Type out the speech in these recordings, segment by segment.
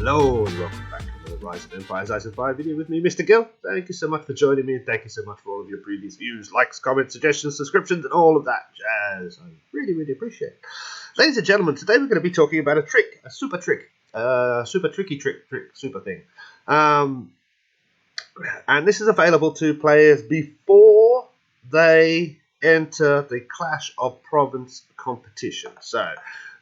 Hello and welcome back to the Rise of Empires Ice and Fire video with me, Mr. Gill. Thank you so much for joining me, and thank you so much for all of your previous views, likes, comments, suggestions, subscriptions, and all of that jazz. I really appreciate it. Ladies and gentlemen, today we're going to be talking about a trick, a super trick, super tricky trick, super thing. And this is available to players before they enter the Clash of Province competition. So,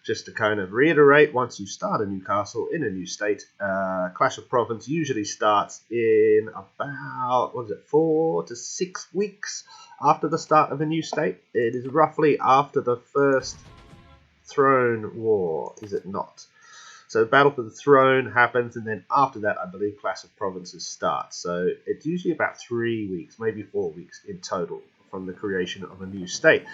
just to kind of reiterate, once you start a new castle in a new state, Clash of Province usually starts in about, 4 to 6 weeks after the start of a new state. It is roughly after the first Throne War, is it not? So Battle for the Throne happens, and then after that, I believe Clash of Provinces starts. So it's usually about 3 weeks, maybe 4 weeks in total from the creation of a new state.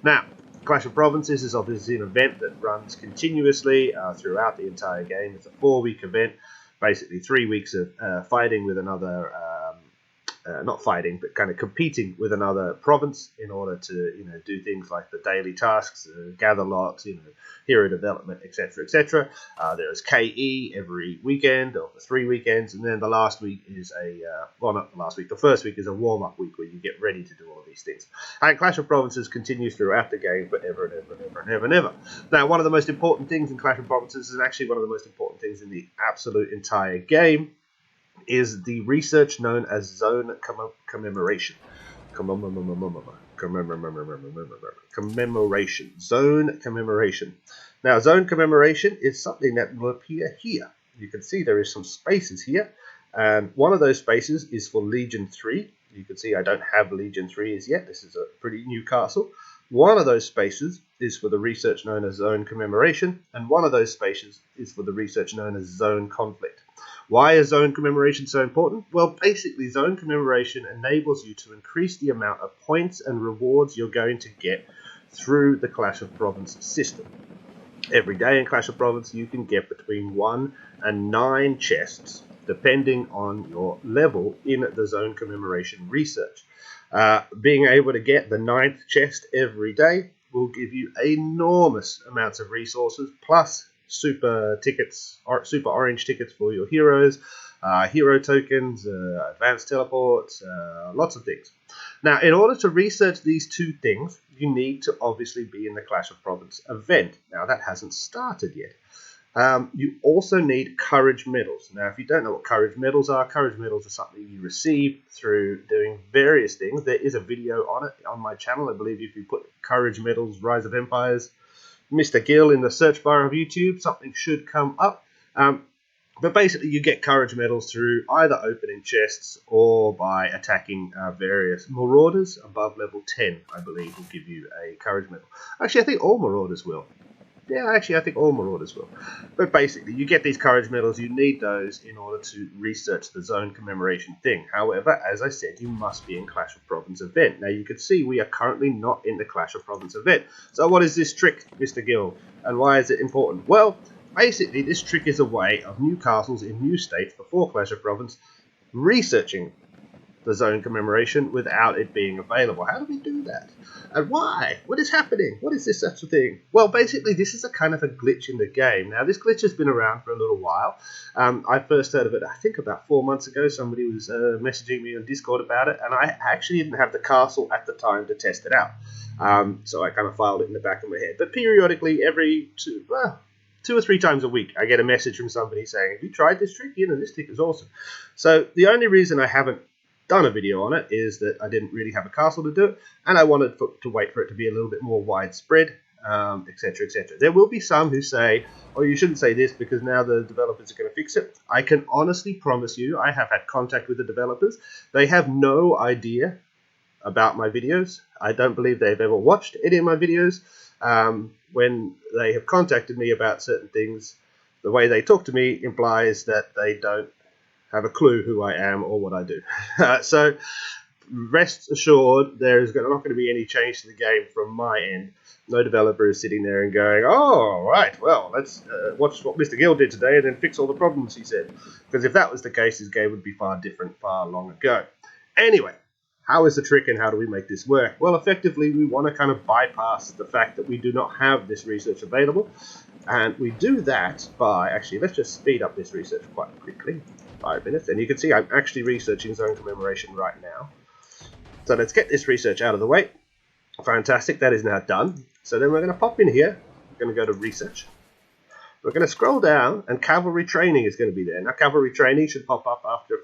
Now, Clash of Provinces is obviously an event that runs continuously throughout the entire game. It's a 4-week event, basically 3 weeks of fighting with another, not fighting, but kind of competing with another province in order to, do things like the daily tasks, gather lots, hero development, etc., etc. There's KE every weekend, or for 3 weekends, and then the last week is not the last week, the first week is a warm-up week where you get ready to do all of these things. And Clash of Provinces continues throughout the game forever and ever. Now, one of the most important things in Clash of Provinces, and actually one of the most important things in the absolute entire game, is the research known as zone commemoration. Zone commemoration. Now, zone commemoration is something that will appear here. You can see there is some spaces here, and one of those spaces is for Legion 3. You can see I don't have Legion 3 as yet. This is a pretty new castle. One of those spaces is for the research known as zone commemoration, and one of those spaces is for the research known as zone conflict. Why is zone commemoration so important? Well, basically, zone commemoration enables you to increase the amount of points and rewards you're going to get through the Clash of Province system. Every day in Clash of Province, you can get between 1 and 9 chests, depending on your level in the zone commemoration research. Being able to get the 9th chest every day will give you enormous amounts of resources, plus super tickets, or super orange tickets for your heroes, hero tokens, advanced teleports, lots of things. Now, in order to research these two things, you need to obviously be in the Clash of Province event. Now, that hasn't started yet. You also need courage medals. Now, if you don't know what courage medals are something you receive through doing various things. There is a video on it on my channel. I believe if you put courage medals, Rise of Empires, Mr. Gill in the search bar of YouTube, something should come up. But basically, you get courage medals through either opening chests or by attacking various marauders above level 10, I believe, will give you a courage medal. Actually, I think all marauders will. Yeah, actually, I think all marauders will. But basically, you get these courage medals. You need those in order to research the zone commemoration thing. However, as I said, you must be in Clash of Province event. Now, you can see we are currently not in the Clash of Province event. So what is this trick, Mr. Gill? And why is it important? Well, basically, this trick is a way of new castles in new states before Clash of Province researching the zone commemoration without it being available. How do we do that? And why? What is happening? What is this such a thing? Well, basically, this is a kind of a glitch in the game. Now, this glitch has been around for a little while. I first heard of it, I think, about 4 months ago. Somebody was messaging me on Discord about it, and I actually didn't have the castle at the time to test it out. So I kind of filed it in the back of my head. But periodically, every 2 or 3 times a week, I get a message from somebody saying, have you tried this trick? This trick is awesome. So the only reason I haven't done a video on it is that I didn't really have a castle to do it, and I wanted to wait for it to be a little bit more widespread, etc., etc. There will be some who say, oh, you shouldn't say this because now the developers are going to fix it. I can honestly promise you, I have had contact with the developers. They have no idea about my videos. I don't believe they've ever watched any of my videos. When they have contacted me about certain things, the way they talk to me implies that they don't have a clue who I am or what I do. So rest assured, there is not going to be any change to the game from my end. No developer is sitting there and going, oh, right, well, let's watch what Mr. Gill did today and then fix all the problems, he said. Because if that was the case, his game would be far different far long ago. Anyway, how is the trick and how do we make this work? Well, effectively, we want to kind of bypass the fact that we do not have this research available. And we do that by, actually, let's just speed up this research quite quickly, 5 minutes. And you can see I'm actually researching zone commemoration right now. So let's get this research out of the way. Fantastic, that is now done. So then we're going to pop in here. We're going to go to research. We're going to scroll down, and cavalry training is going to be there. Now, cavalry training should pop up after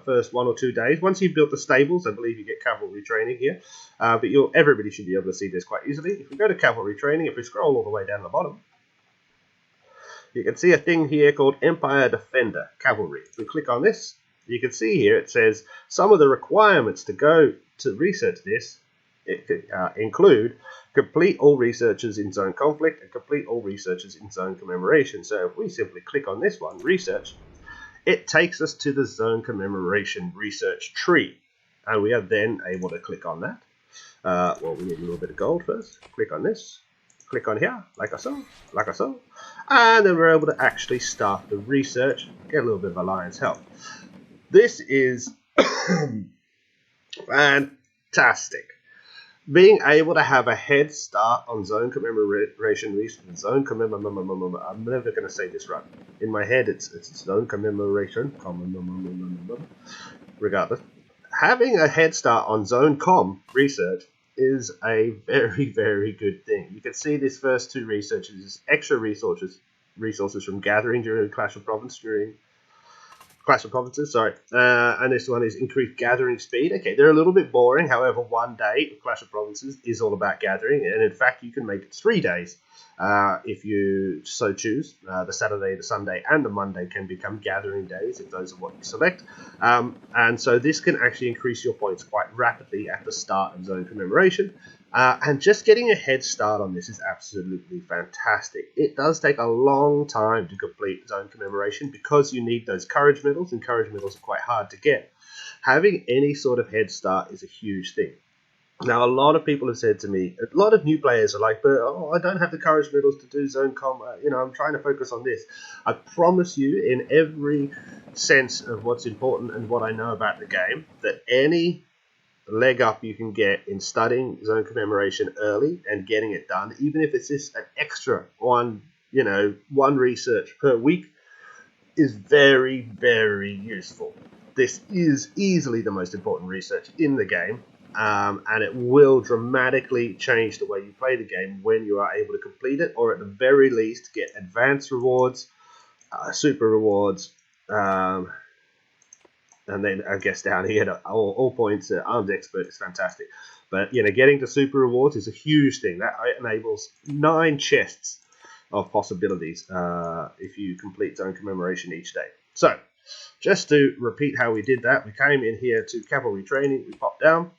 first 1 or 2 days. Once you've built the stables, I believe you get cavalry training here. But everybody should be able to see this quite easily. If we go to cavalry training, if we scroll all the way down the bottom, you can see a thing here called Empire Defender Cavalry. If we click on this, you can see here it says some of the requirements to go to research this include complete all researches in zone conflict and complete all researches in zone commemoration. So if we simply click on this one, research, it takes us to the zone commemoration research tree. And we are then able to click on that. Well, we need a little bit of gold first. Click on this. Click on here, like so. And then we're able to actually start the research, get a little bit of alliance help. This is fantastic. Being able to have a head start on zone commemoration research, I'm never going to say this right. In my head, it's zone commemoration, regardless. Having a head start on zone comm research is a very, very good thing. You can see this first 2 researches is extra resources from gathering during Clash of Provinces, and this one is increased gathering speed. Okay, they're a little bit boring. However, 1 day of Clash of Provinces is all about gathering, and in fact, you can make it 3 days if you so choose. The Saturday, the Sunday, and the Monday can become gathering days if those are what you select. And so this can actually increase your points quite rapidly at the start of zone commemoration. And just getting a head start on this is absolutely fantastic. It does take a long time to complete zone commemoration because you need those courage medals, and courage medals are quite hard to get. Having any sort of head start is a huge thing. Now, a lot of people have said to me, a lot of new players are like, but I don't have the courage medals to do zone comm. I'm trying to focus on this. I promise you, in every sense of what's important and what I know about the game, that any leg up you can get in studying zone commemoration early and getting it done, even if it's just an extra one research per week, is very, very useful. This is easily the most important research in the game, and it will dramatically change the way you play the game when you are able to complete it, or at the very least get advanced rewards, super rewards, and then I guess down here, all points, armed expert is fantastic. But getting to super rewards is a huge thing. That enables 9 chests of possibilities if you complete zone commemoration each day. So, just to repeat how we did that, we came in here to cavalry training. We popped down,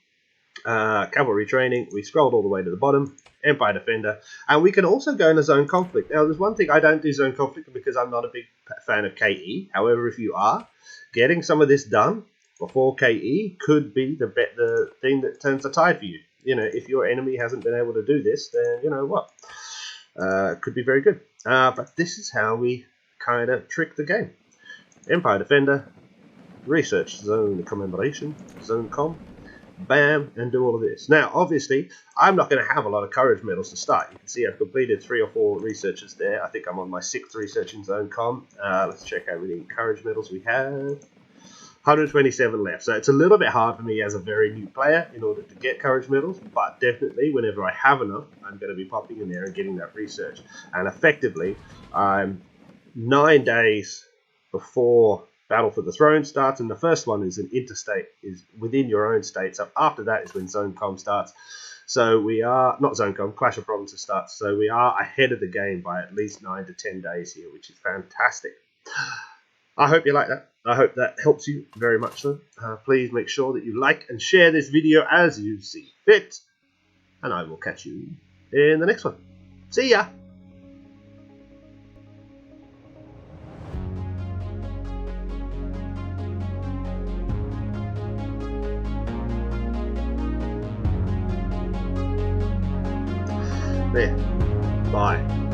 cavalry training. We scrolled all the way to the bottom, Empire Defender, and we can also go into zone conflict. Now, there's one thing I don't do zone conflict because I'm not a big fan of KE. However, if you are, getting some of this done before KE could be the thing that turns the tide for you. If your enemy hasn't been able to do this, then you know what, could be very good. But this is how we kind of trick the game. Empire Defender, research zone commemoration, zone comm, bam, and do all of this. Now, obviously, I'm not going to have a lot of courage medals to start. You can see I've completed 3 or 4 researches there. I think I'm on my 6th research in zone comm. Let's check how many courage medals we have. 127 left. So it's a little bit hard for me as a very new player in order to get courage medals, but definitely whenever I have enough, I'm going to be popping in there and getting that research. And effectively, I'm 9 days before Battle for the Throne starts, and the first one is an interstate, is within your own state. So after that is when Zone Comm starts. So we are, not Zone Comm, Clash of Provinces starts. So we are ahead of the game by at least 9 to 10 days here, which is fantastic. I hope you like that. I hope that helps you very much so. Please make sure that you like and share this video as you see fit. And I will catch you in the next one. See ya! There. Bye.